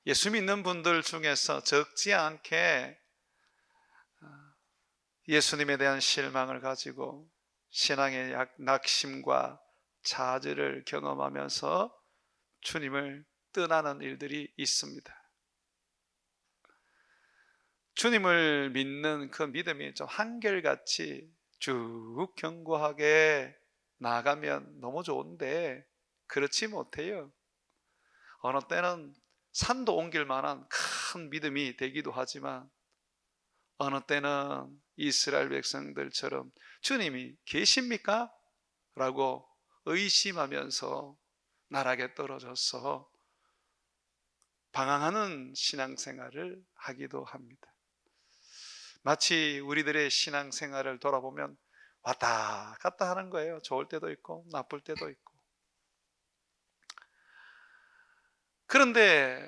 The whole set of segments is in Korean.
예수 믿는 분들 중에서 적지 않게 예수님에 대한 실망을 가지고 신앙의 낙심과 좌절을 경험하면서 주님을 떠나는 일들이 있습니다. 주님을 믿는 그 믿음이 좀 한결같이 쭉 견고하게 나아가면 너무 좋은데 그렇지 못해요. 어느 때는 산도 옮길 만한 큰 믿음이 되기도 하지만 어느 때는 이스라엘 백성들처럼 주님이 계십니까? 라고 의심하면서 나락에 떨어져서 방황하는 신앙생활을 하기도 합니다. 마치 우리들의 신앙생활을 돌아보면 왔다 갔다 하는 거예요. 좋을 때도 있고 나쁠 때도 있고. 그런데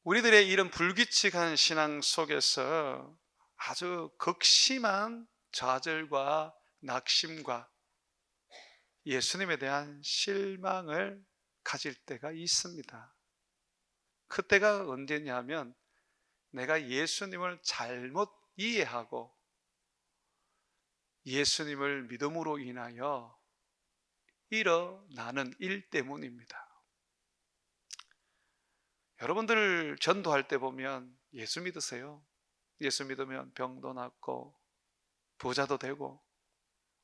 우리들의 이런 불규칙한 신앙 속에서 아주 극심한 좌절과 낙심과 예수님에 대한 실망을 가질 때가 있습니다. 그때가 언제냐면 내가 예수님을 잘못 이해하고 예수님을 믿음으로 인하여 일어나는 일 때문입니다. 여러분들 전도할 때 보면 예수 믿으세요. 예수 믿으면 병도 낫고 부자도 되고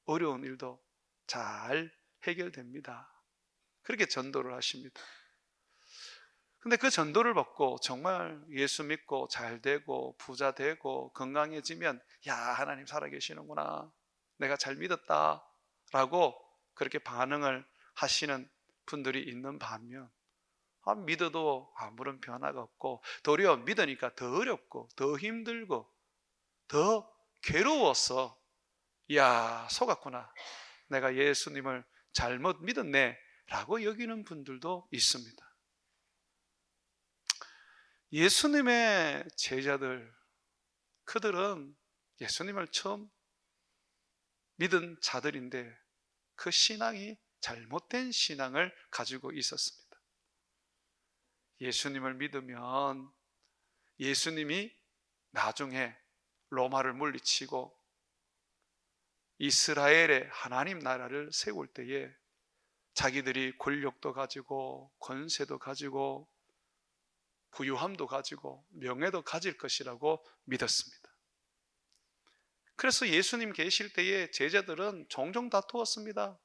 어려운 일도 잘 해결됩니다. 그렇게 전도를 하십니다. 근데 그 전도를 받고 정말 예수 믿고 잘 되고 부자 되고 건강해지면 야, 하나님 살아계시는구나, 내가 잘 믿었다 라고 그렇게 반응을 하시는 분들이 있는 반면 믿어도 아무런 변화가 없고 도리어 믿으니까 더 어렵고 더 힘들고 더 괴로워서 야, 속았구나, 내가 예수님을 잘못 믿었네 라고 여기는 분들도 있습니다. 예수님의 제자들, 그들은 예수님을 처음 믿은 자들인데 그 신앙이 잘못된 신앙을 가지고 있었습니다. 예수님을 믿으면 예수님이 나중에 로마를 물리치고 이스라엘의 하나님 나라를 세울 때에 자기들이 권력도 가지고 권세도 가지고 부유함도 가지고 명예도 가질 것이라고 믿었습니다. 그래서 예수님 계실 때에 제자들은 종종 다투었습니다.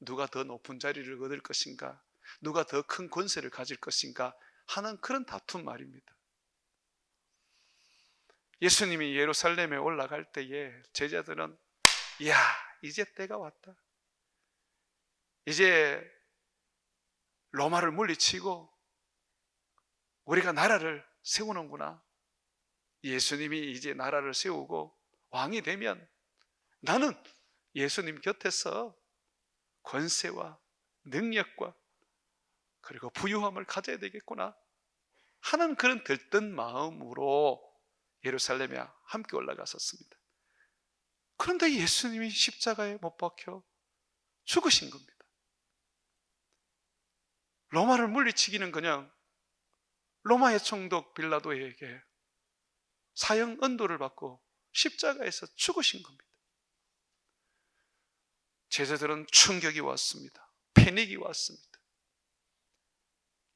누가 더 높은 자리를 얻을 것인가, 누가 더 큰 권세를 가질 것인가 하는 그런 다툼 말입니다. 예수님이 예루살렘에 올라갈 때에 제자들은 이야, 이제 때가 왔다, 이제 로마를 물리치고 우리가 나라를 세우는구나, 예수님이 이제 나라를 세우고 왕이 되면 나는 예수님 곁에서 권세와 능력과 그리고 부유함을 가져야 되겠구나 하는 그런 들뜬 마음으로 예루살렘에 함께 올라갔었습니다. 그런데 예수님이 십자가에 못 박혀 죽으신 겁니다. 로마를 물리치기는 그냥 로마의 총독 빌라도에게 사형 언도를 받고 십자가에서 죽으신 겁니다. 제자들은 충격이 왔습니다. 패닉이 왔습니다.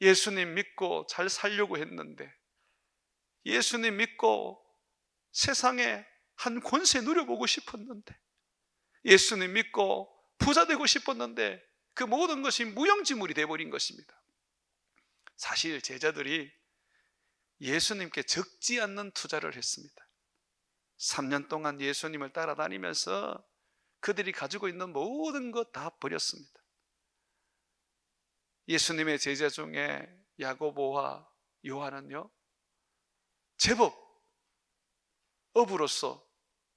예수님 믿고 잘 살려고 했는데, 예수님 믿고 세상에 한 권세 누려보고 싶었는데, 예수님 믿고 부자 되고 싶었는데 그 모든 것이 무용지물이 되어버린 것입니다. 사실 제자들이 예수님께 적지 않는 투자를 했습니다. 3년 동안 예수님을 따라다니면서 그들이 가지고 있는 모든 것 다 버렸습니다. 예수님의 제자 중에 야고보와 요한은요, 제법 어부로서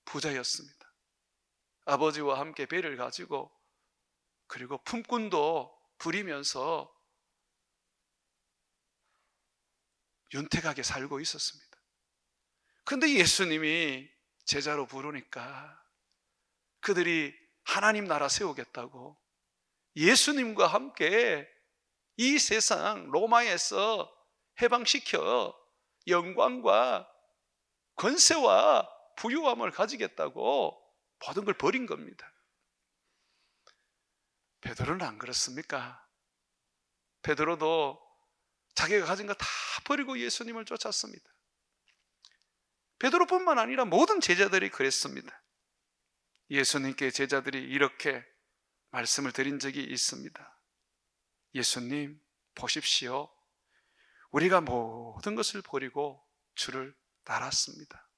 부자였습니다. 아버지와 함께 배를 가지고 그리고 품꾼도 부리면서 윤택하게 살고 있었습니다. 그런데 예수님이 제자로 부르니까 그들이 하나님 나라 세우겠다고 예수님과 함께 이 세상 로마에서 해방시켜 영광과 권세와 부유함을 가지겠다고 모든 걸 버린 겁니다. 베드로는 안 그렇습니까? 베드로도 자기가 가진 거 다 버리고 예수님을 쫓았습니다. 베드로뿐만 아니라 모든 제자들이 그랬습니다. 예수님께 제자들이 이렇게 말씀을 드린 적이 있습니다. 예수님, 보십시오. 우리가 모든 것을 버리고 주를 따랐습니다.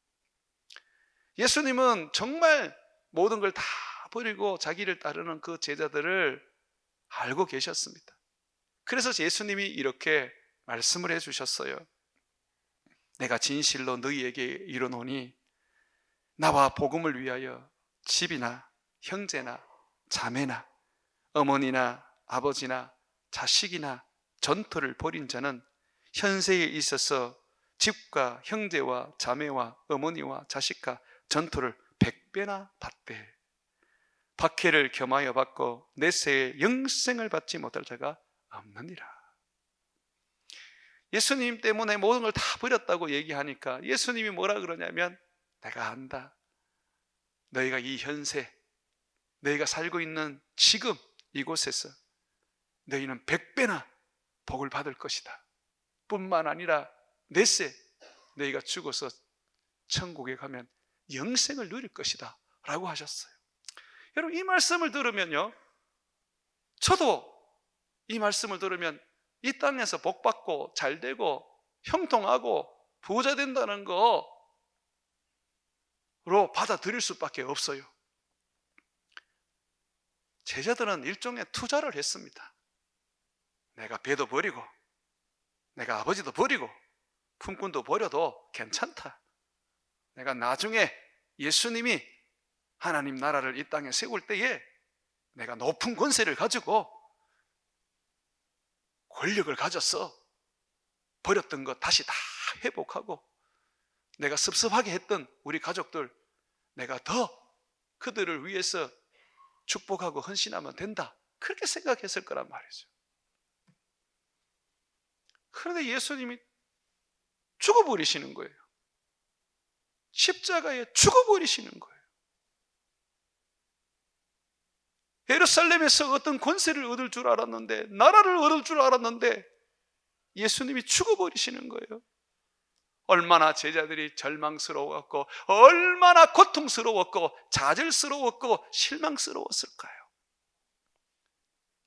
예수님은 정말 모든 걸 다 버리고 자기를 따르는 그 제자들을 알고 계셨습니다. 그래서 예수님이 이렇게 말씀을 해주셨어요. 내가 진실로 너희에게 이르노니 나와 복음을 위하여 집이나 형제나 자매나 어머니나 아버지나 자식이나 전토를 벌인 자는 현세에 있어서 집과 형제와 자매와 어머니와 자식과 전토를 100배나 받되 박해를 겸하여 받고 내세에 영생을 받지 못할 자가 없느니라. 예수님 때문에 모든 걸 다 버렸다고 얘기하니까 예수님이 뭐라 그러냐면, 내가 안다. 너희가 이 현세, 너희가 살고 있는 지금 이곳에서 너희는 100배나 복을 받을 것이다. 뿐만 아니라 내세 너희가 죽어서 천국에 가면 영생을 누릴 것이다 라고 하셨어요. 여러분, 이 말씀을 들으면요, 저도 이 말씀을 들으면 이 땅에서 복받고 잘되고 형통하고 부자 된다는 거로 받아들일 수밖에 없어요. 제자들은 일종의 투자를 했습니다. 내가 배도 버리고 내가 아버지도 버리고 품꾼도 버려도 괜찮다. 내가 나중에 예수님이 하나님 나라를 이 땅에 세울 때에 내가 높은 권세를 가지고 권력을 가져서 버렸던 것 다시 다 회복하고 내가 섭섭하게 했던 우리 가족들 내가 더 그들을 위해서 축복하고 헌신하면 된다, 그렇게 생각했을 거란 말이죠. 그런데 예수님이 죽어버리시는 거예요. 십자가에 죽어버리시는 거예요. 예루살렘에서 어떤 권세를 얻을 줄 알았는데, 나라를 얻을 줄 알았는데 예수님이 죽어버리시는 거예요. 얼마나 제자들이 절망스러웠고 얼마나 고통스러웠고 좌절스러웠고 실망스러웠을까요?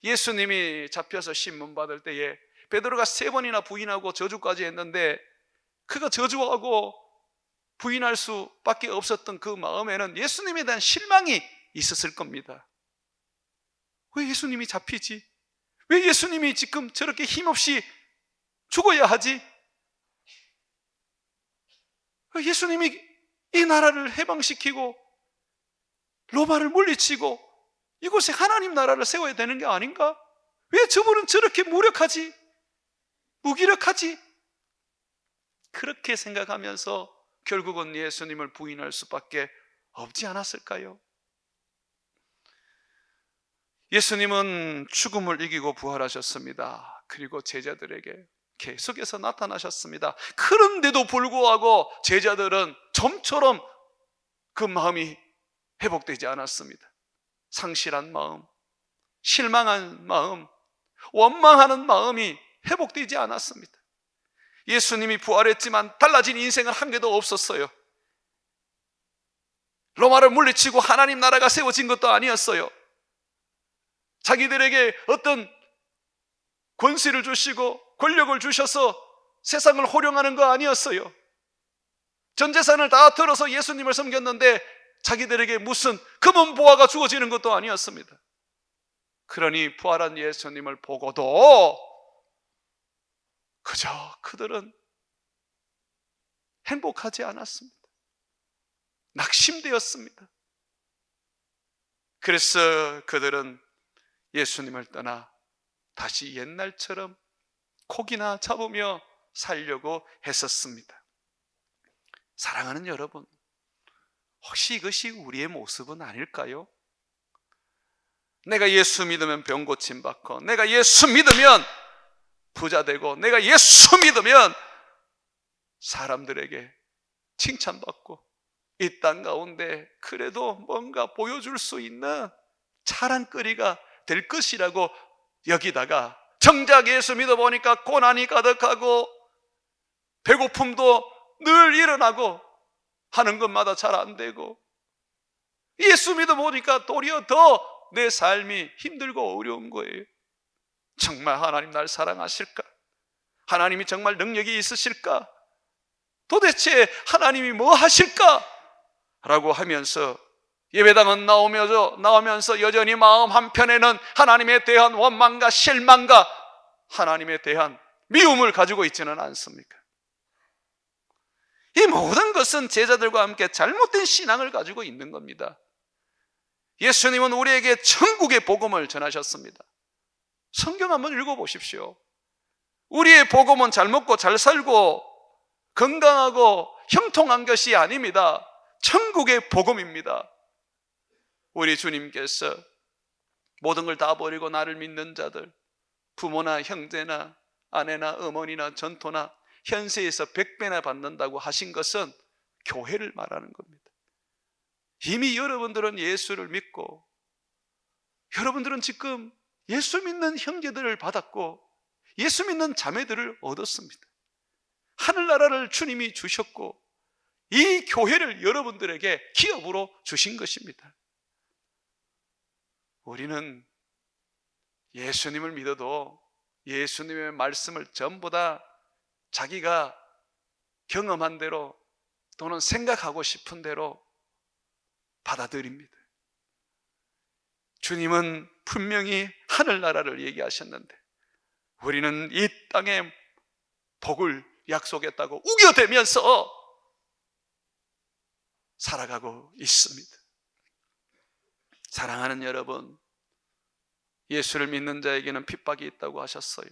예수님이 잡혀서 신문받을 때에 베드로가 3번이나 부인하고 저주까지 했는데, 그가 저주하고 부인할 수밖에 없었던 그 마음에는 예수님에 대한 실망이 있었을 겁니다. 왜 예수님이 잡히지? 왜 예수님이 지금 저렇게 힘없이 죽어야 하지? 예수님이 이 나라를 해방시키고 로마를 물리치고 이곳에 하나님 나라를 세워야 되는 게 아닌가? 왜 저분은 저렇게 무력하지? 무기력하지? 그렇게 생각하면서 결국은 예수님을 부인할 수밖에 없지 않았을까요? 예수님은 죽음을 이기고 부활하셨습니다. 그리고 제자들에게 계속해서 나타나셨습니다. 그런데도 불구하고 제자들은 좀처럼 그 마음이 회복되지 않았습니다. 상실한 마음, 실망한 마음, 원망하는 마음이 회복되지 않았습니다. 예수님이 부활했지만 달라진 인생은 한 개도 없었어요. 로마를 물리치고 하나님 나라가 세워진 것도 아니었어요. 자기들에게 어떤 권세를 주시고 권력을 주셔서 세상을 호령하는 거 아니었어요. 전 재산을 다 털어서 예수님을 섬겼는데 자기들에게 무슨 금은 보화가 주어지는 것도 아니었습니다. 그러니 부활한 예수님을 보고도 그저 그들은 행복하지 않았습니다. 낙심되었습니다. 그래서 그들은 예수님을 떠나 다시 옛날처럼 고기나 잡으며 살려고 했었습니다. 사랑하는 여러분, 혹시 이것이 우리의 모습은 아닐까요? 내가 예수 믿으면 병 고침 받고, 내가 예수 믿으면 부자 되고 내가 예수 믿으면 사람들에게 칭찬받고 이 땅 가운데 그래도 뭔가 보여줄 수 있는 자랑거리가 될 것이라고 여기다가 정작 예수 믿어보니까 고난이 가득하고 배고픔도 늘 일어나고 하는 것마다 잘 안 되고 예수 믿어보니까 도리어 더 내 삶이 힘들고 어려운 거예요. 정말 하나님 날 사랑하실까? 하나님이 정말 능력이 있으실까? 도대체 하나님이 뭐 하실까? 라고 하면서 예배당은 나오면서 여전히 마음 한편에는 하나님에 대한 원망과 실망과 하나님에 대한 미움을 가지고 있지는 않습니까? 이 모든 것은 제자들과 함께 잘못된 신앙을 가지고 있는 겁니다. 예수님은 우리에게 천국의 복음을 전하셨습니다. 성경 한번 읽어보십시오. 우리의 복음은 잘 먹고 잘 살고 건강하고 형통한 것이 아닙니다. 천국의 복음입니다. 우리 주님께서 모든 걸 다 버리고 나를 믿는 자들, 부모나 형제나 아내나 어머니나 전토나 현세에서 100배나 받는다고 하신 것은 교회를 말하는 겁니다. 이미 여러분들은 예수를 믿고 여러분들은 지금 예수 믿는 형제들을 받았고 예수 믿는 자매들을 얻었습니다. 하늘나라를 주님이 주셨고 이 교회를 여러분들에게 기업으로 주신 것입니다. 우리는 예수님을 믿어도 예수님의 말씀을 전부 다 자기가 경험한 대로 또는 생각하고 싶은 대로 받아들입니다. 주님은 분명히 하늘나라를 얘기하셨는데 우리는 이 땅의 복을 약속했다고 우겨대면서 살아가고 있습니다. 사랑하는 여러분, 예수를 믿는 자에게는 핍박이 있다고 하셨어요.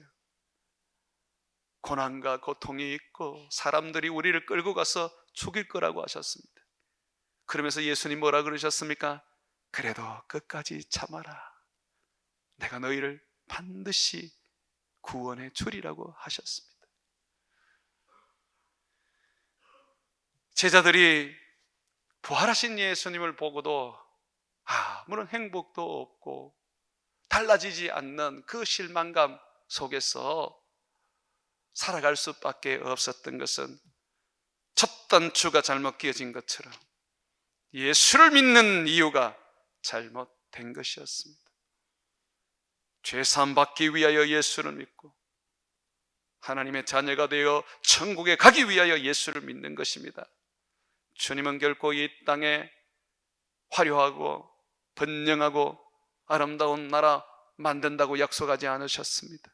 고난과 고통이 있고 사람들이 우리를 끌고 가서 죽일 거라고 하셨습니다. 그러면서 예수님 뭐라 그러셨습니까? 그래도 끝까지 참아라. 내가 너희를 반드시 구원해 주리라고 하셨습니다. 제자들이 부활하신 예수님을 보고도 아무런 행복도 없고 달라지지 않는 그 실망감 속에서 살아갈 수밖에 없었던 것은 첫 단추가 잘못 끼어진 것처럼 예수를 믿는 이유가 잘못된 것이었습니다. 죄사함 받기 위하여 예수를 믿고 하나님의 자녀가 되어 천국에 가기 위하여 예수를 믿는 것입니다. 주님은 결코 이 땅에 화려하고 번영하고 아름다운 나라 만든다고 약속하지 않으셨습니다.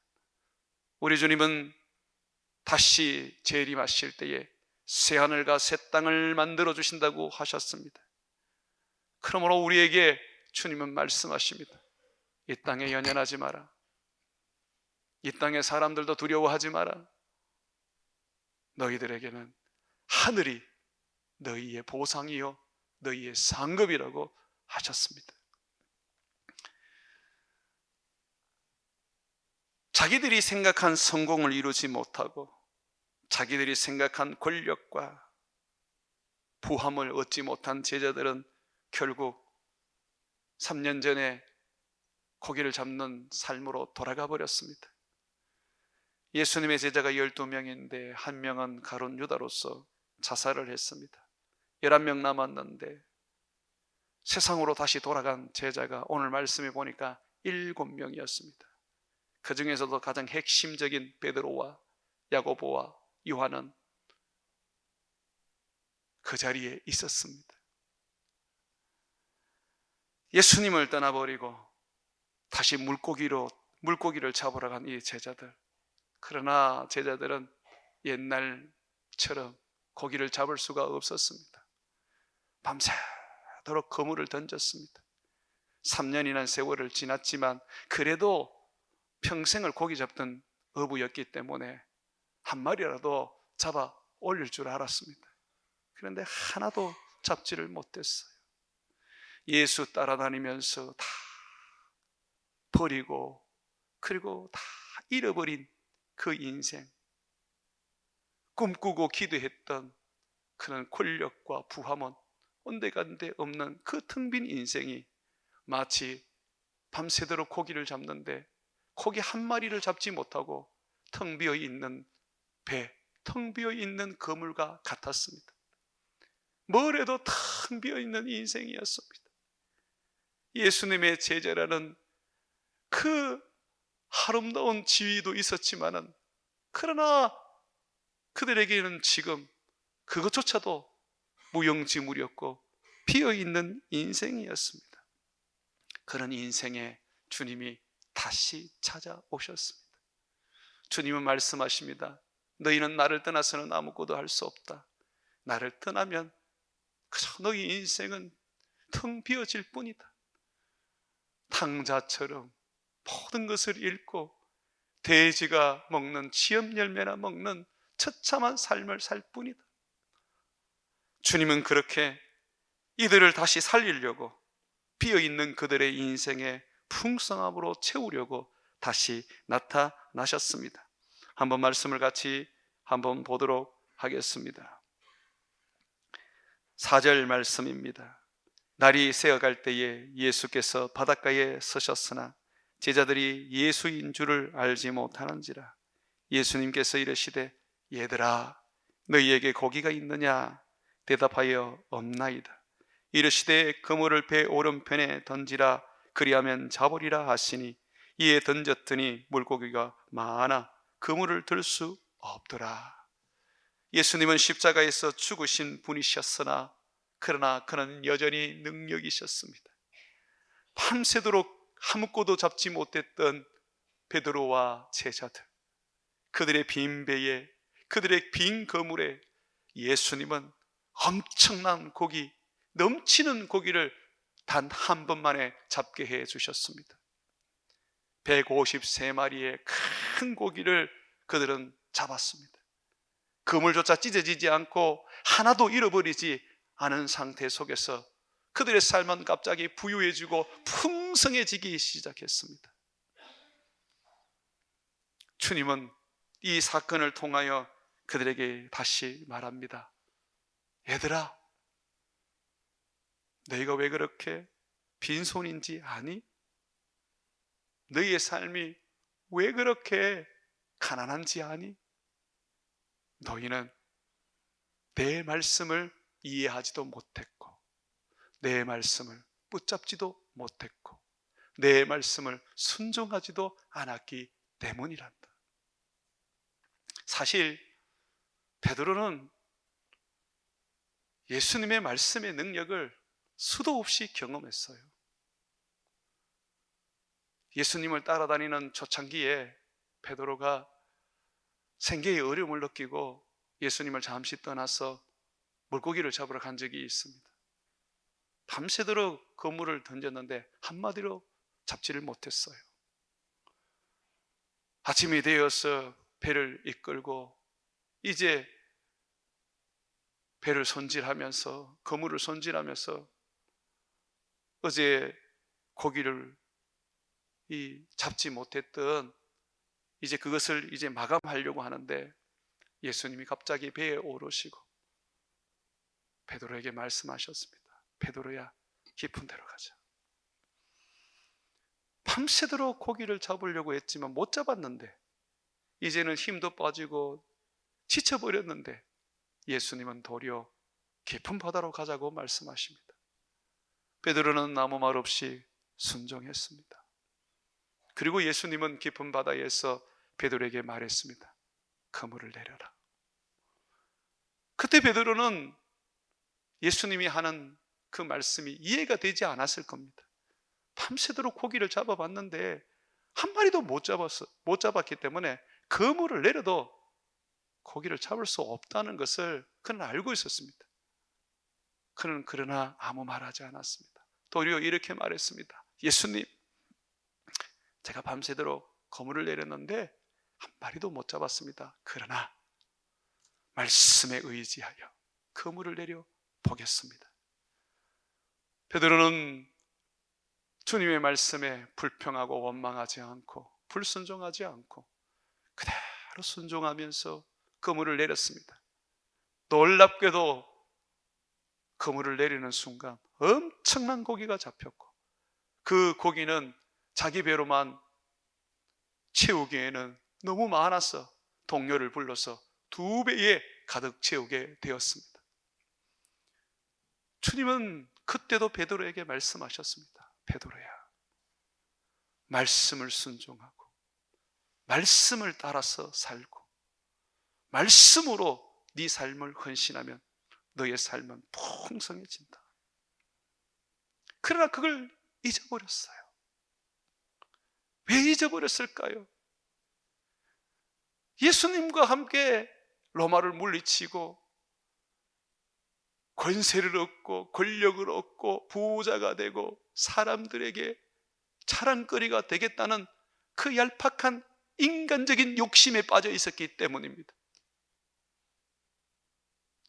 우리 주님은 다시 재림하실 때에 새하늘과 새 땅을 만들어 주신다고 하셨습니다. 그러므로 우리에게 주님은 말씀하십니다. 이 땅에 연연하지 마라. 이 땅의 사람들도 두려워하지 마라. 너희들에게는 하늘이 너희의 보상이요 너희의 상급이라고 하셨습니다. 자기들이 생각한 성공을 이루지 못하고 자기들이 생각한 권력과 부함을 얻지 못한 제자들은 결국 3년 전에 고기를 잡는 삶으로 돌아가 버렸습니다. 예수님의 제자가 12명인데 한 명은 가룟 유다로서 자살을 했습니다. 11명 남았는데 세상으로 다시 돌아간 제자가 오늘 말씀해 보니까 7명이었습니다. 그 중에서도 가장 핵심적인 베드로와 야고보와 요한은 그 자리에 있었습니다. 예수님을 떠나버리고 다시 물고기를 잡으러 간 이 제자들. 그러나 제자들은 옛날처럼 고기를 잡을 수가 없었습니다. 밤새도록 그물을 던졌습니다. 3년이나 세월을 지났지만 그래도 평생을 고기 잡던 어부였기 때문에 한 마리라도 잡아 올릴 줄 알았습니다. 그런데 하나도 잡지를 못했어요. 예수 따라다니면서 다 버리고 그리고 다 잃어버린 그 인생, 꿈꾸고 기도했던 그런 권력과 부함은 온데간데 없는 그 텅 빈 인생이 마치 밤새도록 고기를 잡는데 고기 한 마리를 잡지 못하고 텅 비어 있는 배, 텅 비어 있는 그물과 같았습니다. 뭘 해도 텅 비어 있는 인생이었습니다. 예수님의 제자라는 그 아름다운 지위도 있었지만은, 그러나 그들에게는 지금 그것조차도 무용지물이었고 비어있는 인생이었습니다. 그런 인생에 주님이 다시 찾아오셨습니다. 주님은 말씀하십니다. 너희는 나를 떠나서는 아무것도 할 수 없다. 나를 떠나면 그저 너희 인생은 텅 비어질 뿐이다. 탕자처럼 모든 것을 잃고 돼지가 먹는 지엽 열매나 먹는 처참한 삶을 살 뿐이다. 주님은 그렇게 이들을 다시 살리려고 비어있는 그들의 인생의 풍성함으로 채우려고 다시 나타나셨습니다. 한번 말씀을 같이 한번 보도록 하겠습니다. 4절 말씀입니다. 날이 새어갈 때에 예수께서 바닷가에 서셨으나 제자들이 예수인 줄을 알지 못하는지라. 예수님께서 이르시되 얘들아 너희에게 고기가 있느냐? 대답하여 없나이다. 이르시되 그물을 배 오른편에 던지라. 그리하면 잡으리라 하시니 이에 던졌더니 물고기가 많아 그물을 들 수 없더라. 예수님은 십자가에서 죽으신 분이셨으나 그러나 그는 여전히 능력이셨습니다. 밤새도록 아무것도 잡지 못했던 베드로와 제자들, 그들의 빈 배에, 그들의 빈 그물에 예수님은 엄청난 고기, 넘치는 고기를 단 한 번만에 잡게 해 주셨습니다. 153마리의 큰 고기를 그들은 잡았습니다. 그물조차 찢어지지 않고 하나도 잃어버리지 않은 상태 속에서 그들의 삶은 갑자기 부유해지고 풍성해지기 시작했습니다. 주님은 이 사건을 통하여 그들에게 다시 말합니다. 얘들아, 너희가 왜 그렇게 빈손인지 아니? 너희의 삶이 왜 그렇게 가난한지 아니? 너희는 내 말씀을 이해하지도 못했고 내 말씀을 붙잡지도 못했고 내 말씀을 순종하지도 않았기 때문이란다. 사실 베드로는 예수님의 말씀의 능력을 수도 없이 경험했어요. 예수님을 따라다니는 초창기에 베드로가 생계의 어려움을 느끼고 예수님을 잠시 떠나서 물고기를 잡으러 간 적이 있습니다. 밤새도록 그물을 던졌는데 한마디로 잡지를 못했어요. 아침이 되어서 배를 이끌고 이제 배를 손질하면서, 그물을 손질하면서 어제 고기를 잡지 못했던 이제 그것을 이제 마감하려고 하는데 예수님이 갑자기 배에 오르시고 베드로에게 말씀하셨습니다. 베드로야, 깊은 데로 가자. 밤새도록 고기를 잡으려고 했지만 못 잡았는데 이제는 힘도 빠지고 지쳐버렸는데 예수님은 도리어 깊은 바다로 가자고 말씀하십니다. 베드로는 아무 말 없이 순종했습니다. 그리고 예수님은 깊은 바다에서 베드로에게 말했습니다. 그물을 내려라. 그때 베드로는 예수님이 하는 그 말씀이 이해가 되지 않았을 겁니다. 밤새도록 고기를 잡아봤는데 한 마리도 못 잡았기 때문에 그물을 내려도 고기를 잡을 수 없다는 것을 그는 알고 있었습니다. 그는 그러나 아무 말하지 않았습니다. 도리어 이렇게 말했습니다. 예수님, 제가 밤새도록 그물을 내렸는데 한 마리도 못 잡았습니다. 그러나 말씀에 의지하여 그물을 내려 보겠습니다. 베드로는 주님의 말씀에 불평하고 원망하지 않고 불순종하지 않고 그대로 바로 순종하면서 그물을 내렸습니다. 놀랍게도 그물을 내리는 순간 엄청난 고기가 잡혔고, 그 고기는 자기 배로만 채우기에는 너무 많아서 동료를 불러서 2배에 가득 채우게 되었습니다. 주님은 그때도 베드로에게 말씀하셨습니다. 베드로야, 말씀을 순종하고 말씀을 따라서 살고 말씀으로 네 삶을 헌신하면 너의 삶은 풍성해진다. 그러나 그걸 잊어버렸어요. 왜 잊어버렸을까요? 예수님과 함께 로마를 물리치고 권세를 얻고 권력을 얻고 부자가 되고 사람들에게 자랑거리가 되겠다는 그 얄팍한 인간적인 욕심에 빠져 있었기 때문입니다.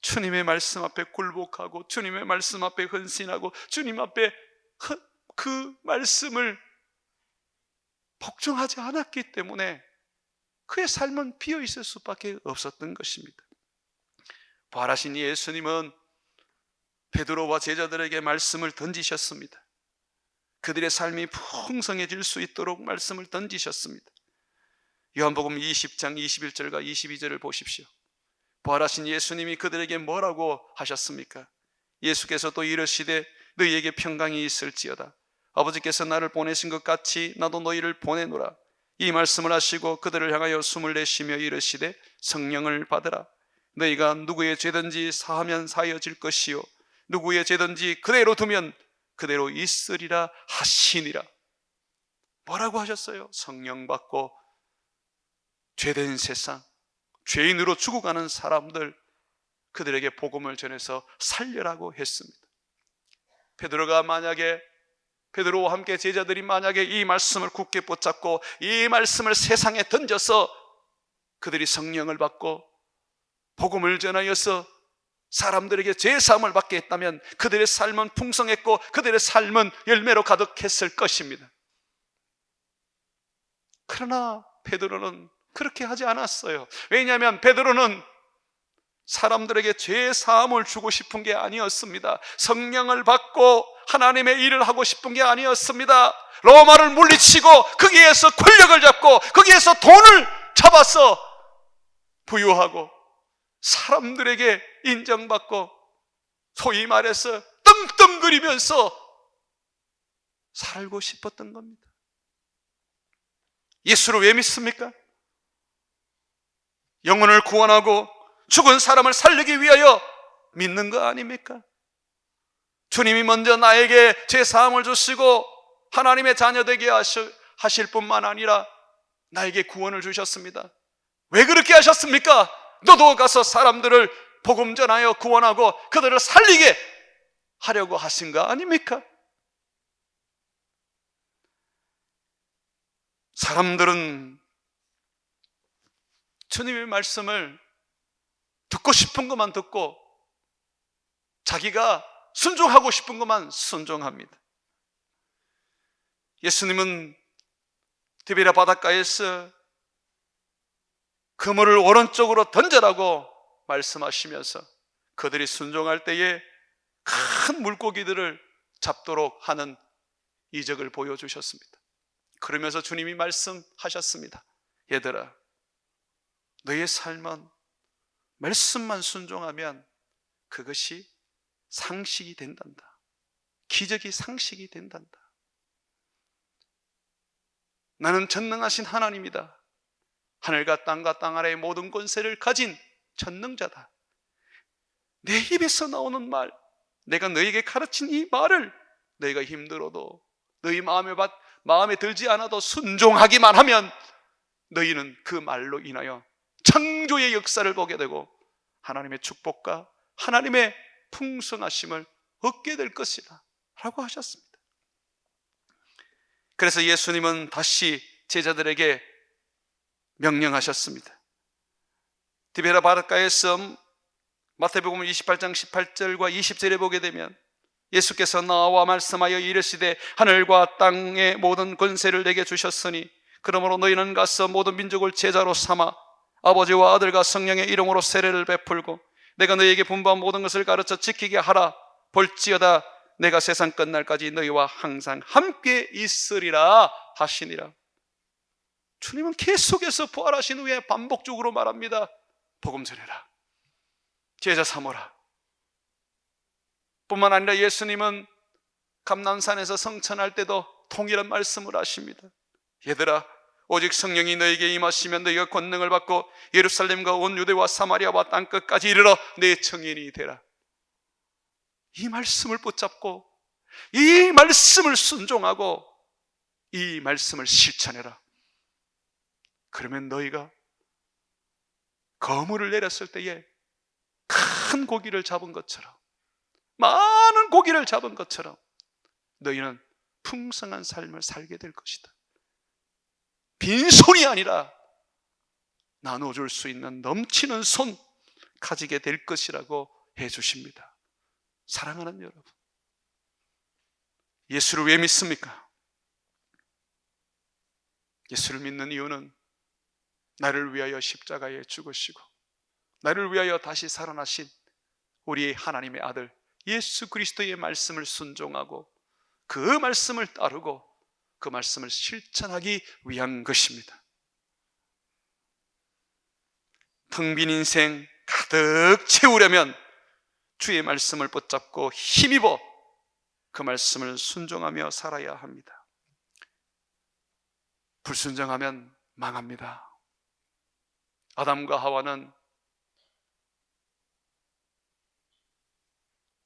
주님의 말씀 앞에 굴복하고 주님의 말씀 앞에 헌신하고 주님 앞에 그 말씀을 복종하지 않았기 때문에 그의 삶은 비어 있을 수밖에 없었던 것입니다. 부활하신 예수님은 베드로와 제자들에게 말씀을 던지셨습니다. 그들의 삶이 풍성해질 수 있도록 말씀을 던지셨습니다. 요한복음 20장 21절과 22절을 보십시오. 부활하신 예수님이 그들에게 뭐라고 하셨습니까? 예수께서 또 이르시되 너희에게 평강이 있을지어다. 아버지께서 나를 보내신 것 같이 나도 너희를 보내노라. 이 말씀을 하시고 그들을 향하여 숨을 내쉬며 이르시되 성령을 받으라. 너희가 누구의 죄든지 사하면 사하여질 것이요 누구의 죄든지 그대로 두면 그대로 있으리라 하시니라. 뭐라고 하셨어요? 성령 받고 죄된 세상, 죄인으로 죽어가는 사람들, 그들에게 복음을 전해서 살려라고 했습니다. 베드로와 함께 제자들이 만약에 이 말씀을 굳게 붙잡고 이 말씀을 세상에 던져서 그들이 성령을 받고 복음을 전하여서 사람들에게 죄사함을 받게 했다면 그들의 삶은 풍성했고 그들의 삶은 열매로 가득했을 것입니다. 그러나 베드로는 그렇게 하지 않았어요. 왜냐하면 베드로는 사람들에게 죄사함을 주고 싶은 게 아니었습니다. 성령을 받고 하나님의 일을 하고 싶은 게 아니었습니다. 로마를 물리치고 거기에서 권력을 잡고 거기에서 돈을 잡아서 부유하고 사람들에게 인정받고 소위 말해서 떵떵거리면서 살고 싶었던 겁니다. 예수를 왜 믿습니까? 영혼을 구원하고 죽은 사람을 살리기 위하여 믿는 거 아닙니까? 주님이 먼저 나에게 죄사함을 주시고 하나님의 자녀 되게 하실 뿐만 아니라 나에게 구원을 주셨습니다. 왜 그렇게 하셨습니까? 너도 가서 사람들을 복음 전하여 구원하고 그들을 살리게 하려고 하신 거 아닙니까? 사람들은 주님의 말씀을 듣고 싶은 것만 듣고 자기가 순종하고 싶은 것만 순종합니다. 예수님은 디베랴 바닷가에서 그물을 오른쪽으로 던져라고 말씀하시면서 그들이 순종할 때에 큰 물고기들을 잡도록 하는 이적을 보여주셨습니다. 그러면서 주님이 말씀하셨습니다. 얘들아, 너의 삶은 말씀만 순종하면 그것이 상식이 된단다. 기적이 상식이 된단다. 나는 전능하신 하나님이다. 하늘과 땅과 땅 아래의 모든 권세를 가진 전능자다. 내 입에서 나오는 말, 내가 너에게 가르친 이 말을 너희가 힘들어도 너희 마음에 들지 않아도 순종하기만 하면 너희는 그 말로 인하여 창조의 역사를 보게 되고 하나님의 축복과 하나님의 풍성하심을 얻게 될 것이다 라고 하셨습니다. 그래서 예수님은 다시 제자들에게 명령하셨습니다. 디베랴 바닷가에서 마태복음 28장 18절과 20절에 보게 되면 예수께서 나와 말씀하여 이르시되 하늘과 땅의 모든 권세를 내게 주셨으니 그러므로 너희는 가서 모든 민족을 제자로 삼아 아버지와 아들과 성령의 이름으로 세례를 베풀고 내가 너희에게 분부한 모든 것을 가르쳐 지키게 하라. 볼지어다 내가 세상 끝날까지 너희와 항상 함께 있으리라 하시니라. 주님은 계속해서 부활하신 후에 반복적으로 말합니다. 복음 전해라, 제자 삼으라. 뿐만 아니라 예수님은 감람산에서 성천할 때도 동일한 말씀을 하십니다. 얘들아, 오직 성령이 너에게 임하시면 너희가 권능을 받고 예루살렘과 온 유대와 사마리아와 땅끝까지 이르러 내 증인이 되라. 이 말씀을 붙잡고 이 말씀을 순종하고 이 말씀을 실천해라. 그러면 너희가 거물을 내렸을 때에 큰 고기를 잡은 것처럼, 많은 고기를 잡은 것처럼 너희는 풍성한 삶을 살게 될 것이다. 빈손이 아니라 나눠줄 수 있는 넘치는 손 가지게 될 것이라고 해주십니다. 사랑하는 여러분, 예수를 왜 믿습니까? 예수를 믿는 이유는 나를 위하여 십자가에 죽으시고 나를 위하여 다시 살아나신 우리 하나님의 아들 예수 그리스도의 말씀을 순종하고 그 말씀을 따르고 그 말씀을 실천하기 위한 것입니다. 텅 빈 인생 가득 채우려면 주의 말씀을 붙잡고 힘입어 그 말씀을 순종하며 살아야 합니다. 불순종하면 망합니다. 아담과 하와는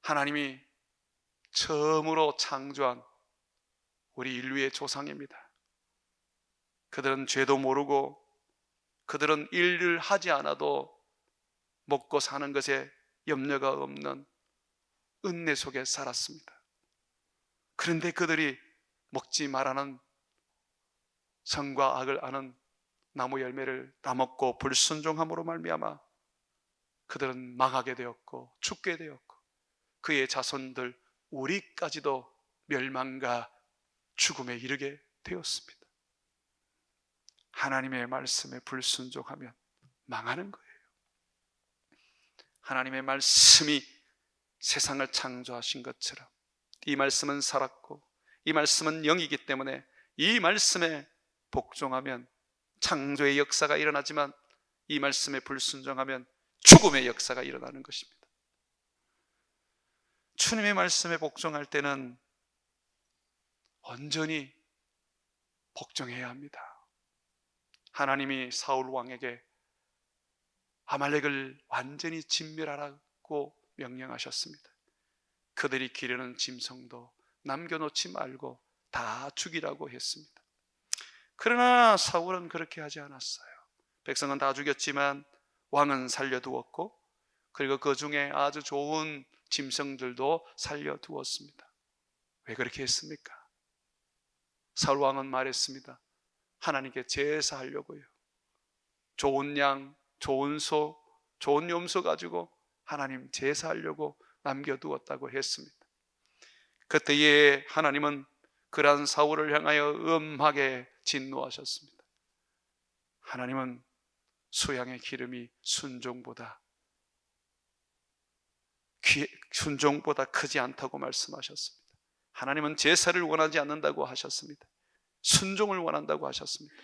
하나님이 처음으로 창조한 우리 인류의 조상입니다. 그들은 죄도 모르고 그들은 일을 하지 않아도 먹고 사는 것에 염려가 없는 은혜 속에 살았습니다. 그런데 그들이 먹지 말라는 선과 악을 아는 나무 열매를 따먹고 불순종함으로 말미암아 그들은 망하게 되었고 죽게 되었고 그의 자손들 우리까지도 멸망과 죽음에 이르게 되었습니다. 하나님의 말씀에 불순종하면 망하는 거예요. 하나님의 말씀이 세상을 창조하신 것처럼 이 말씀은 살았고 이 말씀은 영이기 때문에 이 말씀에 복종하면 창조의 역사가 일어나지만 이 말씀에 불순종하면 죽음의 역사가 일어나는 것입니다. 주님의 말씀에 복종할 때는 온전히 복종해야 합니다. 하나님이 사울 왕에게 아말렉을 완전히 진멸하라고 명령하셨습니다. 그들이 기르는 짐승도 남겨놓지 말고 다 죽이라고 했습니다. 그러나 사울은 그렇게 하지 않았어요. 백성은 다 죽였지만 왕은 살려두었고 그리고 그 중에 아주 좋은 짐승들도 살려두었습니다. 왜 그렇게 했습니까? 사울 왕은 말했습니다. 하나님께 제사하려고요. 좋은 양, 좋은 소, 좋은 염소 가지고 하나님 제사하려고 남겨두었다고 했습니다. 그때에 하나님은 그러한 사울을 향하여 음하게 진노하셨습니다. 하나님은 수양의 기름이 순종보다 크지 않다고 말씀하셨습니다. 하나님은 제사를 원하지 않는다고 하셨습니다. 순종을 원한다고 하셨습니다.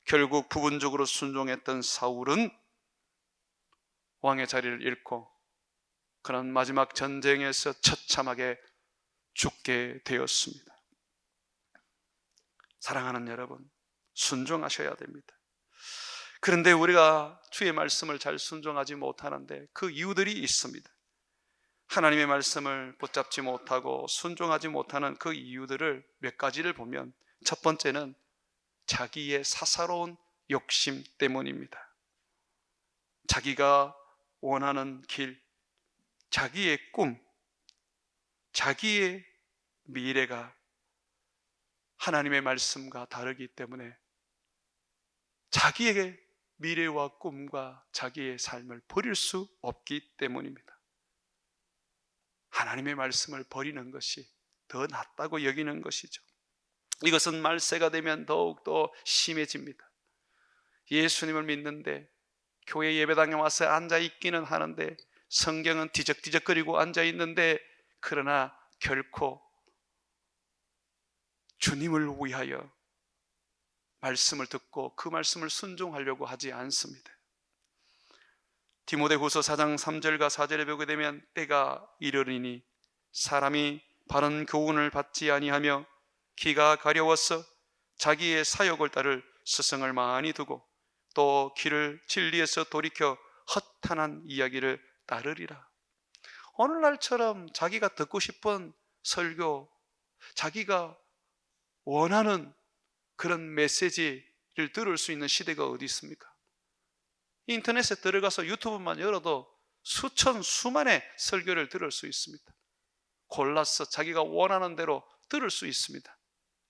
결국 부분적으로 순종했던 사울은 왕의 자리를 잃고 그런 마지막 전쟁에서 처참하게 죽게 되었습니다. 사랑하는 여러분, 순종하셔야 됩니다. 그런데 우리가 주의 말씀을 잘 순종하지 못하는데 그 이유들이 있습니다. 하나님의 말씀을 붙잡지 못하고 순종하지 못하는 그 이유들을 몇 가지를 보면 첫 번째는 자기의 사사로운 욕심 때문입니다. 자기가 원하는 길, 자기의 꿈, 자기의 미래가 하나님의 말씀과 다르기 때문에 자기에게 미래와 꿈과 자기의 삶을 버릴 수 없기 때문입니다. 하나님의 말씀을 버리는 것이 더 낫다고 여기는 것이죠. 이것은 말세가 되면 더욱더 심해집니다. 예수님을 믿는데 교회 예배당에 와서 앉아 있기는 하는데 성경은 뒤적뒤적거리고 앉아 있는데 그러나 결코 주님을 위하여 말씀을 듣고 그 말씀을 순종하려고 하지 않습니다. 디모데후서 4장 3절과 4절에 보게 되면 때가 이르리니 사람이 바른 교훈을 받지 아니하며 귀가 가려워서 자기의 사욕을 따를 스승을 많이 두고 또 귀를 진리에서 돌이켜 허탄한 이야기를 따르리라. 오늘날처럼 자기가 듣고 싶은 설교, 자기가 원하는 그런 메시지를 들을 수 있는 시대가 어디 있습니까? 인터넷에 들어가서 유튜브만 열어도 수천 수만의 설교를 들을 수 있습니다. 골라서 자기가 원하는 대로 들을 수 있습니다.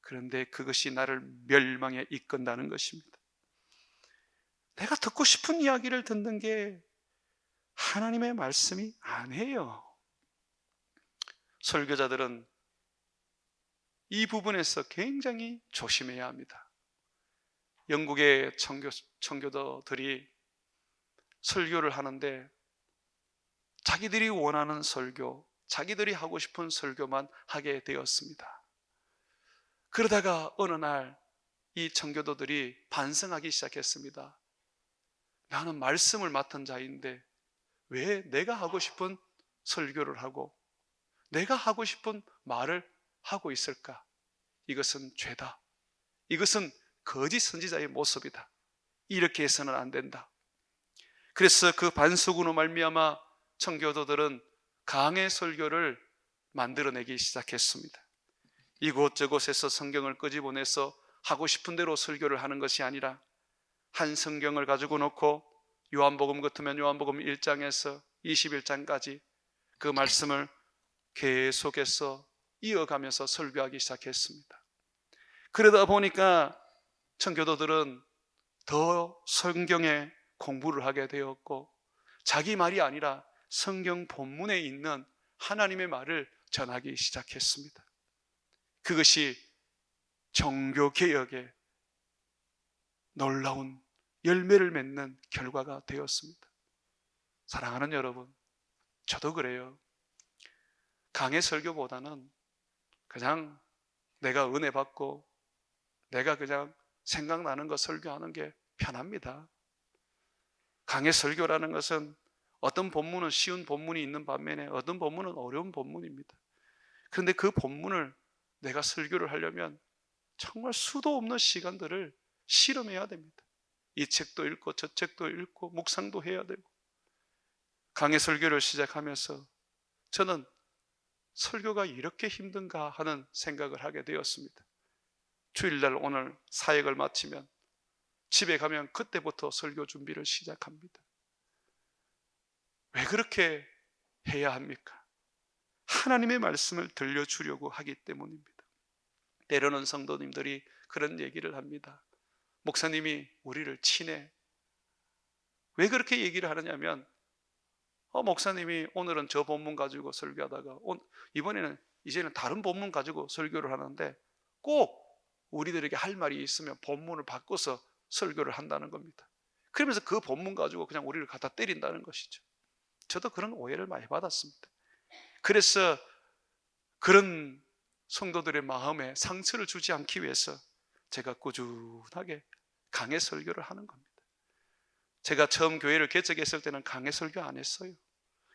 그런데 그것이 나를 멸망에 이끈다는 것입니다. 내가 듣고 싶은 이야기를 듣는 게 하나님의 말씀이 아니에요. 설교자들은 이 부분에서 굉장히 조심해야 합니다. 영국의 청교도들이 설교를 하는데 자기들이 원하는 설교, 자기들이 하고 싶은 설교만 하게 되었습니다. 그러다가 어느 날 이 청교도들이 반성하기 시작했습니다. 나는 말씀을 맡은 자인데 왜 내가 하고 싶은 설교를 하고 내가 하고 싶은 말을 하고 있을까? 이것은 죄다. 이것은 거짓 선지자의 모습이다. 이렇게 해서는 안 된다. 그래서 그 반석으로 말미암아 청교도들은 강의 설교를 만들어내기 시작했습니다. 이곳저곳에서 성경을 끄집어내서 하고 싶은 대로 설교를 하는 것이 아니라 한 성경을 가지고 놓고 요한복음 같으면 요한복음 1장에서 21장까지 그 말씀을 계속해서 이어가면서 설교하기 시작했습니다. 그러다 보니까 청교도들은 더 성경에 공부를 하게 되었고 자기 말이 아니라 성경 본문에 있는 하나님의 말을 전하기 시작했습니다. 그것이 종교개혁의 놀라운 열매를 맺는 결과가 되었습니다. 사랑하는 여러분, 저도 그래요. 강의 설교보다는 그냥 내가 은혜 받고 내가 그냥 생각나는 거 설교하는 게 편합니다. 강의 설교라는 것은 어떤 본문은 쉬운 본문이 있는 반면에 어떤 본문은 어려운 본문입니다. 그런데 그 본문을 내가 설교를 하려면 정말 수도 없는 시간들을 실험해야 됩니다. 이 책도 읽고 저 책도 읽고 묵상도 해야 되고. 강의 설교를 시작하면서 저는 설교가 이렇게 힘든가 하는 생각을 하게 되었습니다. 주일날 오늘 사역을 마치면 집에 가면 그때부터 설교 준비를 시작합니다. 왜 그렇게 해야 합니까? 하나님의 말씀을 들려주려고 하기 때문입니다. 때로는 성도님들이 그런 얘기를 합니다. 목사님이 우리를 치네. 왜 그렇게 얘기를 하느냐면 목사님이 오늘은 저 본문 가지고 설교하다가 이제는 다른 본문 가지고 설교를 하는데 꼭 우리들에게 할 말이 있으면 본문을 바꿔서 설교를 한다는 겁니다. 그러면서 그 본문 가지고 그냥 우리를 갖다 때린다는 것이죠. 저도 그런 오해를 많이 받았습니다. 그래서 그런 성도들의 마음에 상처를 주지 않기 위해서 제가 꾸준하게 강해 설교를 하는 겁니다. 제가 처음 교회를 개척했을 때는 강해 설교 안 했어요.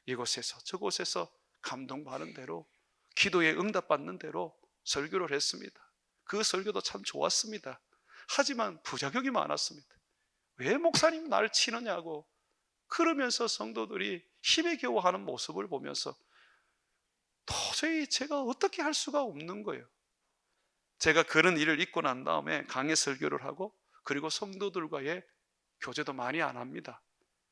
이곳에서 저곳에서 감동받는 대로 기도에 응답받는 대로 설교를 했습니다. 그 설교도 참 좋았습니다. 하지만 부작용이 많았습니다. 왜 목사님 날 치느냐고 그러면서 성도들이 힘에 겨워하는 모습을 보면서 도저히 제가 어떻게 할 수가 없는 거예요. 제가 그런 일을 잊고 난 다음에 강의 설교를 하고 그리고 성도들과의 교제도 많이 안 합니다.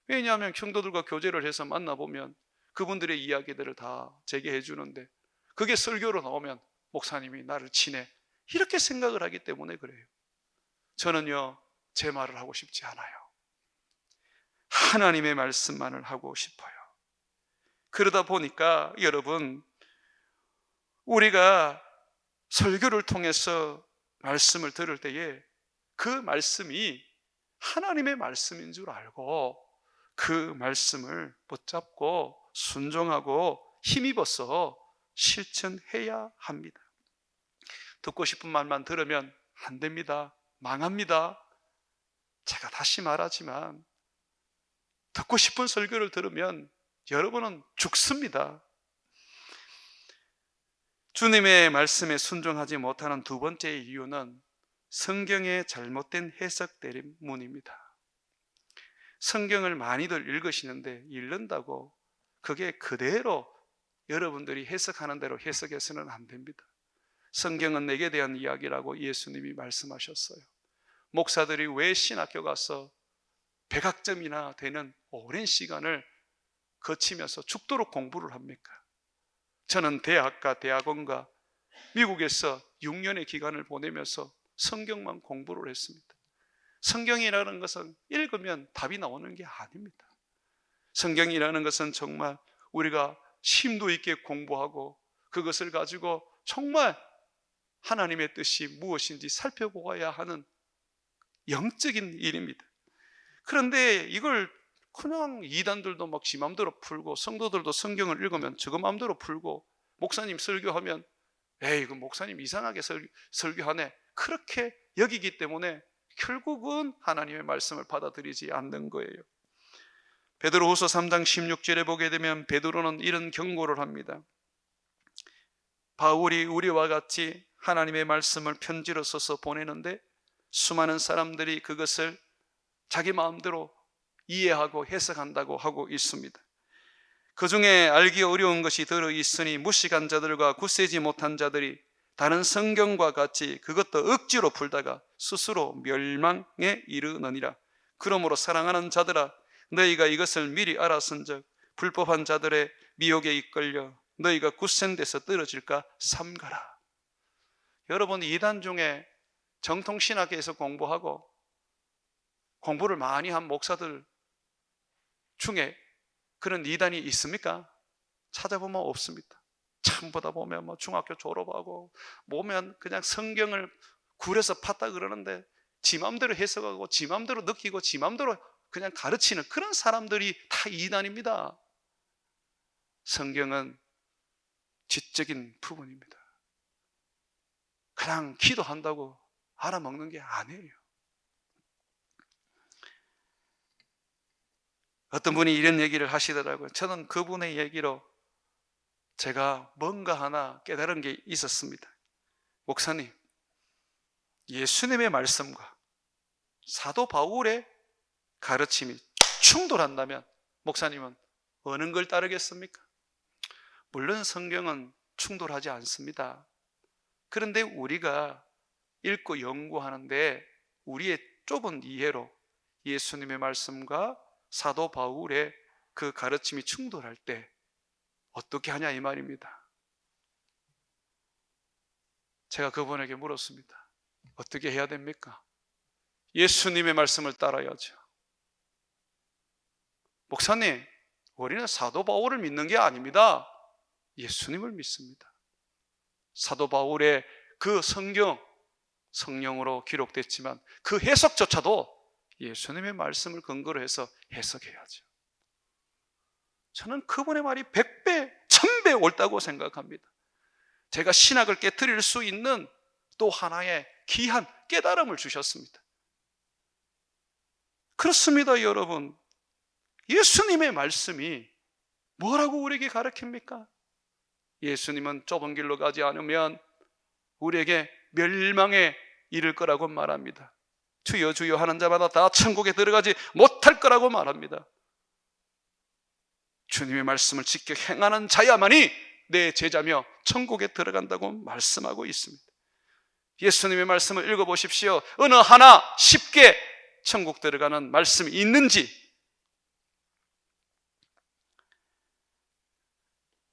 왜냐하면 성도들과 교제를 해서 만나보면 그분들의 이야기들을 다 제게 해주는데 그게 설교로 나오면 목사님이 나를 치네 이렇게 생각을 하기 때문에 그래요. 저는요 제 말을 하고 싶지 않아요. 하나님의 말씀만을 하고 싶어요. 그러다 보니까 여러분 우리가 설교를 통해서 말씀을 들을 때에 그 말씀이 하나님의 말씀인 줄 알고 그 말씀을 붙잡고 순종하고 힘입어서 실천해야 합니다. 듣고 싶은 말만 들으면 안 됩니다. 망합니다. 제가 다시 말하지만 듣고 싶은 설교를 들으면 여러분은 죽습니다. 주님의 말씀에 순종하지 못하는 두 번째 이유는 성경의 잘못된 해석 때문입니다. 성경을 많이들 읽으시는데 읽는다고 그게 그대로 여러분들이 해석하는 대로 해석해서는 안 됩니다. 성경은 내게 대한 이야기라고 예수님이 말씀하셨어요. 목사들이 왜 신학교 가서 백학점이나 되는 오랜 시간을 거치면서 죽도록 공부를 합니까? 저는 대학과 대학원과 미국에서 6년의 기간을 보내면서 성경만 공부를 했습니다. 성경이라는 것은 읽으면 답이 나오는 게 아닙니다. 성경이라는 것은 정말 우리가 심도 있게 공부하고 그것을 가지고 정말 하나님의 뜻이 무엇인지 살펴보아야 하는 영적인 일입니다. 그런데 이걸 그냥 이단들도 막 지 맘대로 풀고 성도들도 성경을 읽으면 저거 맘대로 풀고 목사님 설교하면 에이 그 목사님 이상하게 설교하네 그렇게 여기기 때문에 결국은 하나님의 말씀을 받아들이지 않는 거예요. 베드로후서 3장 16절에 보게 되면 베드로는 이런 경고를 합니다. 바울이 우리와 같이 하나님의 말씀을 편지로 써서 보내는데 수많은 사람들이 그것을 자기 마음대로 이해하고 해석한다고 하고 있습니다. 그 중에 알기 어려운 것이 들어있으니 무식한 자들과 굳세지 못한 자들이 다른 성경과 같이 그것도 억지로 풀다가 스스로 멸망에 이르느니라. 그러므로 사랑하는 자들아 너희가 이것을 미리 알았은즉 불법한 자들의 미혹에 이끌려 너희가 굳센 데서 떨어질까 삼가라. 여러분 이단 중에 정통신학에서 공부하고 공부를 많이 한 목사들 중에 그런 이단이 있습니까? 찾아보면 없습니다. 참 보다 보면 뭐 중학교 졸업하고 보면 그냥 성경을 굴에서 팠다 그러는데 지 맘대로 해석하고 지 맘대로 느끼고 지 맘대로 그냥 가르치는 그런 사람들이 다 이단입니다. 성경은 지적인 부분입니다. 그냥 기도한다고 알아먹는 게 아니에요. 어떤 분이 이런 얘기를 하시더라고요. 저는 그분의 얘기로 제가 뭔가 하나 깨달은 게 있었습니다. 목사님, 예수님의 말씀과 사도 바울의 가르침이 충돌한다면 목사님은 어느 걸 따르겠습니까? 물론 성경은 충돌하지 않습니다. 그런데 우리가 읽고 연구하는데 우리의 좁은 이해로 예수님의 말씀과 사도 바울의 그 가르침이 충돌할 때 어떻게 하냐 이 말입니다. 제가 그분에게 물었습니다. 어떻게 해야 됩니까? 예수님의 말씀을 따라야죠. 목사님, 우리는 사도 바울을 믿는 게 아닙니다. 예수님을 믿습니다. 사도 바울의 그 성령으로 기록됐지만 그 해석조차도 예수님의 말씀을 근거로 해서 해석해야죠. 저는 그분의 말이 100배, 1000배 옳다고 생각합니다. 제가 신학을 깨트릴 수 있는 또 하나의 귀한 깨달음을 주셨습니다. 그렇습니다, 여러분. 예수님의 말씀이 뭐라고 우리에게 가르칩니까? 예수님은 좁은 길로 가지 않으면 우리에게 멸망에 이를 거라고 말합니다. 주여 주여 하는 자마다 다 천국에 들어가지 못할 거라고 말합니다. 주님의 말씀을 지켜 행하는 자야만이 내 제자며 천국에 들어간다고 말씀하고 있습니다. 예수님의 말씀을 읽어보십시오. 어느 하나 쉽게 천국 들어가는 말씀이 있는지.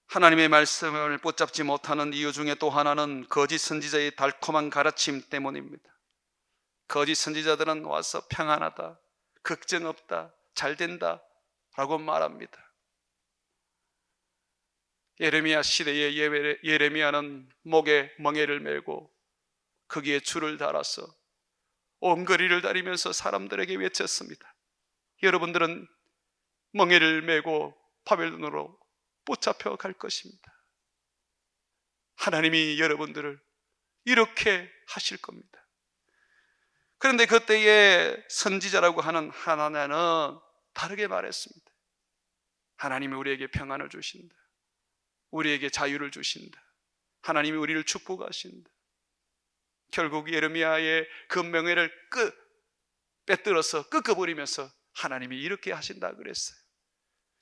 하나님의 말씀을 붙잡지 못하는 이유 중에 또 하나는 거짓 선지자의 달콤한 가르침 때문입니다. 거짓 선지자들은 와서 평안하다, 걱정 없다, 잘 된다 라고 말합니다. 예레미야 시대의 예레미야는 목에 멍에를 메고 거기에 줄을 달아서 온 거리를 다니면서 사람들에게 외쳤습니다. 여러분들은 멍에를 메고 바벨론으로 붙잡혀 갈 것입니다. 하나님이 여러분들을 이렇게 하실 겁니다. 그런데 그때의 선지자라고 하는 하나냐는 다르게 말했습니다. 하나님이 우리에게 평안을 주신다. 우리에게 자유를 주신다. 하나님이 우리를 축복하신다. 결국 예레미야의 그 명예를 빼뜨려서 꺾어버리면서 하나님이 이렇게 하신다 그랬어요.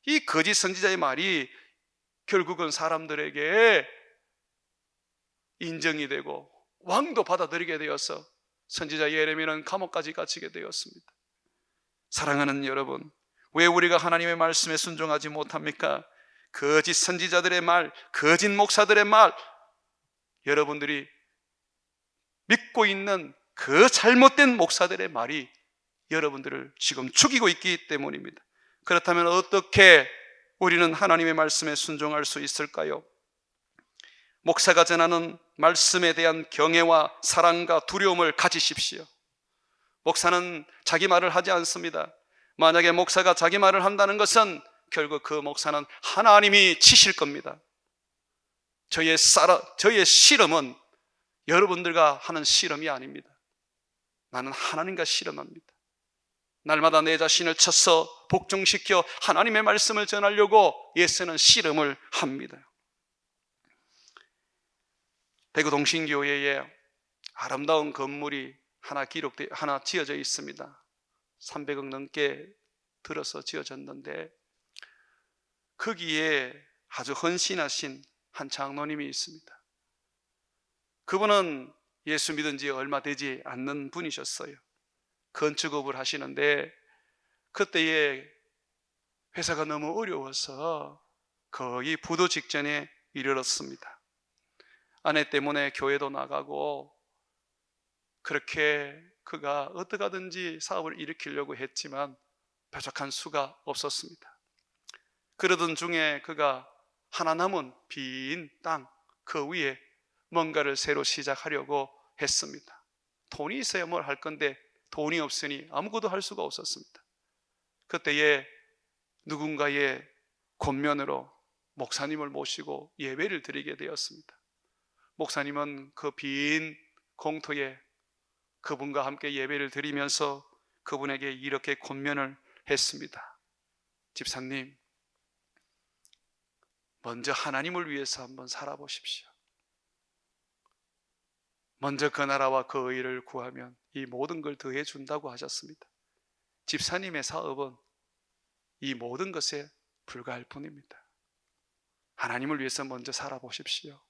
이 거짓 선지자의 말이 결국은 사람들에게 인정이 되고 왕도 받아들이게 되어서 선지자 예레미야는 감옥까지 갇히게 되었습니다. 사랑하는 여러분, 왜 우리가 하나님의 말씀에 순종하지 못합니까? 거짓 선지자들의 말, 거짓 목사들의 말, 여러분들이 믿고 있는 그 잘못된 목사들의 말이 여러분들을 지금 죽이고 있기 때문입니다. 그렇다면 어떻게 우리는 하나님의 말씀에 순종할 수 있을까요? 목사가 전하는 말씀에 대한 경외와 사랑과 두려움을 가지십시오. 목사는 자기 말을 하지 않습니다. 만약에 목사가 자기 말을 한다는 것은 결국 그 목사는 하나님이 치실 겁니다. 저의 씨름은 여러분들과 하는 씨름이 아닙니다. 나는 하나님과 씨름합니다. 날마다 내 자신을 쳐서 복종시켜 하나님의 말씀을 전하려고 애쓰는 씨름을 합니다. 대구 동신교회에 아름다운 건물이 하나 지어져 있습니다. 300억 넘게 들어서 지어졌는데 거기에 아주 헌신하신 한 장로님이 있습니다. 그분은 예수 믿은 지 얼마 되지 않는 분이셨어요. 건축업을 하시는데 그때에 회사가 너무 어려워서 거의 부도 직전에 이르렀습니다. 아내 때문에 교회도 나가고 그렇게 그가 어떻게 하든지 사업을 일으키려고 했지만 뾰족한 수가 없었습니다. 그러던 중에 그가 하나 남은 빈 땅 그 위에 뭔가를 새로 시작하려고 했습니다. 돈이 있어야 뭘 할 건데 돈이 없으니 아무것도 할 수가 없었습니다. 그때에 누군가의 권면으로 목사님을 모시고 예배를 드리게 되었습니다. 목사님은 그 빈 공터에 그분과 함께 예배를 드리면서 그분에게 이렇게 권면을 했습니다. 집사님, 먼저 하나님을 위해서 한번 살아보십시오. 먼저 그 나라와 그 의를 구하면 이 모든 걸 더해 준다고 하셨습니다. 집사님의 사업은 이 모든 것에 불과할 뿐입니다. 하나님을 위해서 먼저 살아보십시오.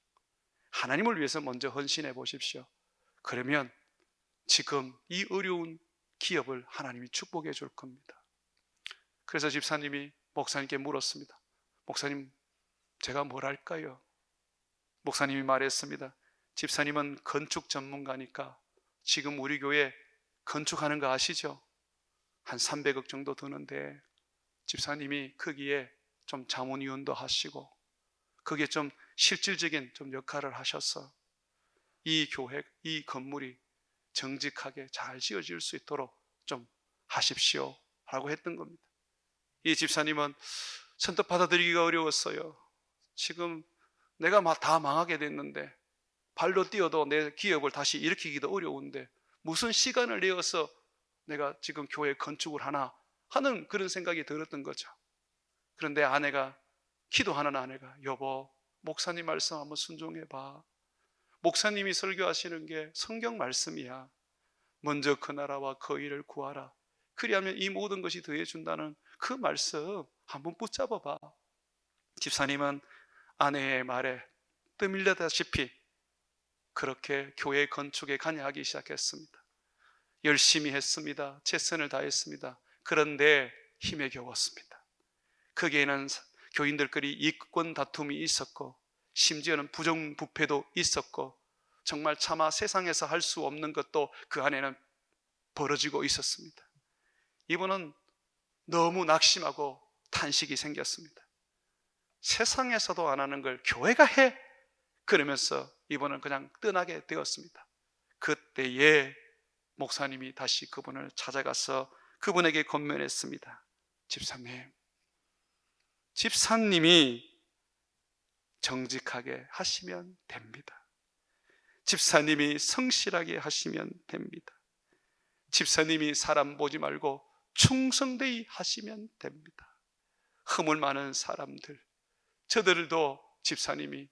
하나님을 위해서 먼저 헌신해 보십시오. 그러면 지금 이 어려운 기업을 하나님이 축복해 줄 겁니다. 그래서 집사님이 목사님께 물었습니다. 목사님, 제가 뭘 할까요? 목사님이 말했습니다. 집사님은 건축 전문가니까 지금 우리 교회 건축하는 거 아시죠? 한 300억 정도 드는데 집사님이 거기에 좀 자문위원도 하시고 거기에 좀 실질적인 좀 역할을 하셔서 이 교회, 이 건물이 정직하게 잘 지어질 수 있도록 좀 하십시오 라고 했던 겁니다. 이 집사님은 선뜻 받아들이기가 어려웠어요. 지금 내가 다 망하게 됐는데 발로 뛰어도 내 기업을 다시 일으키기도 어려운데 무슨 시간을 내어서 내가 지금 교회 건축을 하나 하는 그런 생각이 들었던 거죠. 그런데 기도하는 아내가 여보, 목사님 말씀 한번 순종해봐. 목사님이 설교하시는 게 성경 말씀이야. 먼저 그 나라와 그 의를 구하라. 그리하면 이 모든 것이 더해준다는 그 말씀 한번 붙잡아봐. 집사님은 아내의 말에 떠밀려다시피 그렇게 교회 건축에 관여하기 시작했습니다. 열심히 했습니다. 최선을 다했습니다. 그런데 힘에 겨웠습니다. 거기에는 교인들끼리 이권 다툼이 있었고 심지어는 부정부패도 있었고 정말 차마 세상에서 할 수 없는 것도 그 안에는 벌어지고 있었습니다. 이분은 너무 낙심하고 탄식이 생겼습니다. 세상에서도 안 하는 걸 교회가 해? 그러면서 이분은 그냥 떠나게 되었습니다. 그때에 목사님이 다시 그분을 찾아가서 그분에게 권면했습니다. 집사님, 집사님이 정직하게 하시면 됩니다. 집사님이 성실하게 하시면 됩니다. 집사님이 사람 보지 말고 충성되이 하시면 됩니다. 허물 많은 사람들, 저들도 집사님이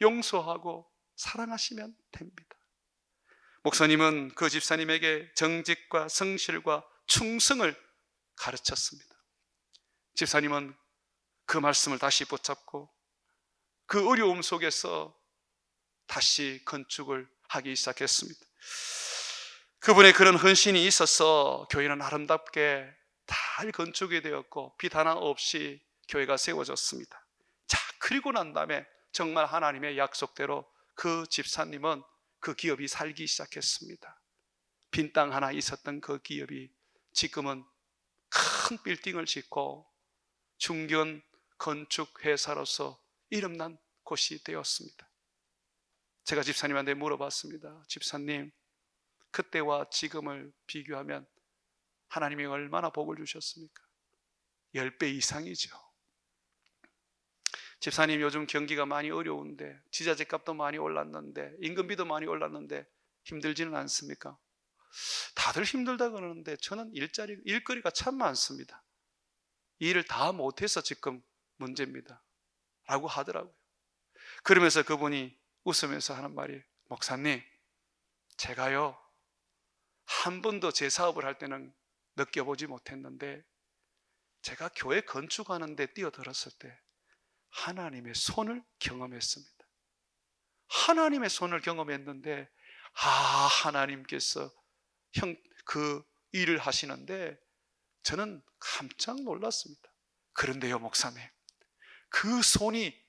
용서하고 사랑하시면 됩니다. 목사님은 그 집사님에게 정직과 성실과 충성을 가르쳤습니다. 집사님은 그 말씀을 다시 붙잡고 그 어려움 속에서 다시 건축을 하기 시작했습니다. 그분의 그런 헌신이 있어서 교회는 아름답게 잘 건축이 되었고 빛 하나 없이 교회가 세워졌습니다. 자, 그리고 난 다음에 정말 하나님의 약속대로 그 집사님은 그 기업이 살기 시작했습니다. 빈 땅 하나 있었던 그 기업이 지금은 큰 빌딩을 짓고 중견 건축 회사로서 이름난 곳이 되었습니다. 제가 집사님한테 물어봤습니다. 집사님, 그때와 지금을 비교하면 하나님이 얼마나 복을 주셨습니까? 10배 이상이죠. 집사님, 요즘 경기가 많이 어려운데 지자재 값도 많이 올랐는데 임금비도 많이 올랐는데 힘들지는 않습니까? 다들 힘들다 그러는데 저는 일거리가 참 많습니다. 이 일을 다 못해서 지금 문제입니다 라고 하더라고요. 그러면서 그분이 웃으면서 하는 말이, 목사님, 제가요 한 번도 제 사업을 할 때는 느껴보지 못했는데 제가 교회 건축하는 데 뛰어들었을 때 하나님의 손을 경험했습니다. 하나님의 손을 경험했는데 하나님께서 그 일을 하시는데 저는 깜짝 놀랐습니다. 그런데요 목사님, 그 손이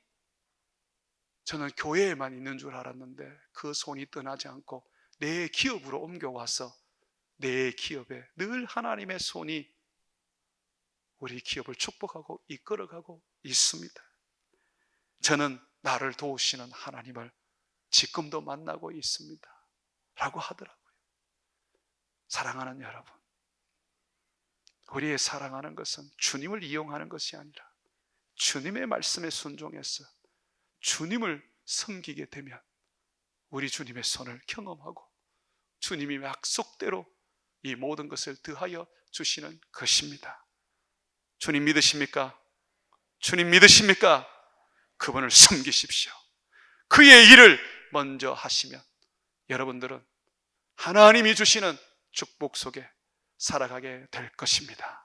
저는 교회에만 있는 줄 알았는데 그 손이 떠나지 않고 내 기업으로 옮겨와서 내 기업에 늘 하나님의 손이 우리 기업을 축복하고 이끌어가고 있습니다. 저는 나를 도우시는 하나님을 지금도 만나고 있습니다 라고 하더라고요. 사랑하는 여러분, 우리의 사랑하는 것은 주님을 이용하는 것이 아니라 주님의 말씀에 순종해서 주님을 섬기게 되면 우리 주님의 손을 경험하고 주님이 약속대로 이 모든 것을 더하여 주시는 것입니다. 주님 믿으십니까? 주님 믿으십니까? 그분을 섬기십시오. 그의 일을 먼저 하시면 여러분들은 하나님이 주시는 축복 속에 살아가게 될 것입니다.